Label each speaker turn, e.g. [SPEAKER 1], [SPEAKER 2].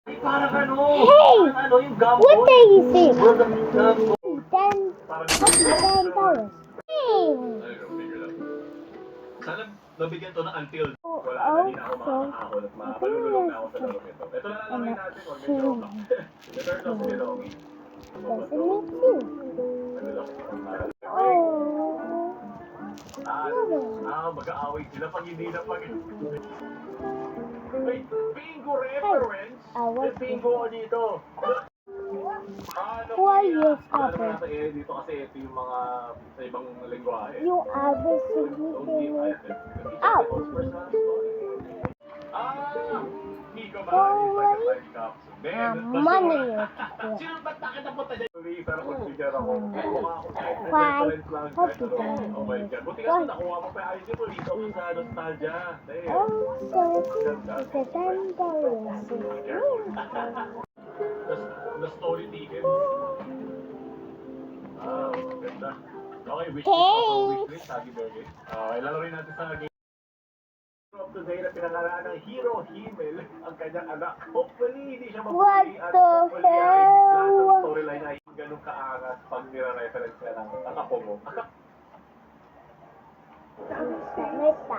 [SPEAKER 1] Parang ano?
[SPEAKER 2] Hey!
[SPEAKER 1] Parang ano yung gambo?
[SPEAKER 2] What day is it?
[SPEAKER 1] Bro, the
[SPEAKER 2] Then,
[SPEAKER 1] parang
[SPEAKER 2] what's the $10? Hey!
[SPEAKER 1] sana nabigyan to ng until wala na,
[SPEAKER 2] Oh,
[SPEAKER 1] di na ako
[SPEAKER 2] so,
[SPEAKER 1] makakahon at malululog na ako sa laro nito. Ito na lang gawin natin, huwag medyo ako. Return of the Rocky.
[SPEAKER 2] doesn't need to.
[SPEAKER 1] Oh. Mag-aaway sila pag hindi na pag... Wait, bingo reference? May bingo ko dito. Ano
[SPEAKER 2] Who are you,
[SPEAKER 1] Ano
[SPEAKER 2] Papa?
[SPEAKER 1] nasa dito kasi ito yung mga sa ibang lengguwahe.
[SPEAKER 2] You are the
[SPEAKER 1] Don't give
[SPEAKER 2] significant. Ow!
[SPEAKER 1] Nico
[SPEAKER 2] Go
[SPEAKER 1] ba?
[SPEAKER 2] away. Money.
[SPEAKER 1] Sino ba't nakita po tayo? Pero kung speaker ako, mukha ako kahit
[SPEAKER 2] Why?
[SPEAKER 1] reference lang.
[SPEAKER 2] Hope
[SPEAKER 1] Kahit
[SPEAKER 2] you
[SPEAKER 1] ano.
[SPEAKER 2] don't.
[SPEAKER 1] Oh my God. Buti ka nakuha mo pa yung ayos mo dito sa nostalgia. Dahil.
[SPEAKER 2] Oh, so the $10.
[SPEAKER 1] The story tickets. Ganda. Okay, wishlist
[SPEAKER 2] Thanks.
[SPEAKER 1] wishlist, Sagi Burger. Ilaro rin natin sa game of the day na pinangaraan ng Hero Himmel ang kanyang anak. Hopefully, hindi siya
[SPEAKER 2] What
[SPEAKER 1] mapuli at
[SPEAKER 2] the
[SPEAKER 1] hopefully ay lahat ng
[SPEAKER 2] hell?
[SPEAKER 1] storyline ay ganun kaangat pag nire-reference ka ng akapo mo.
[SPEAKER 2] Salita.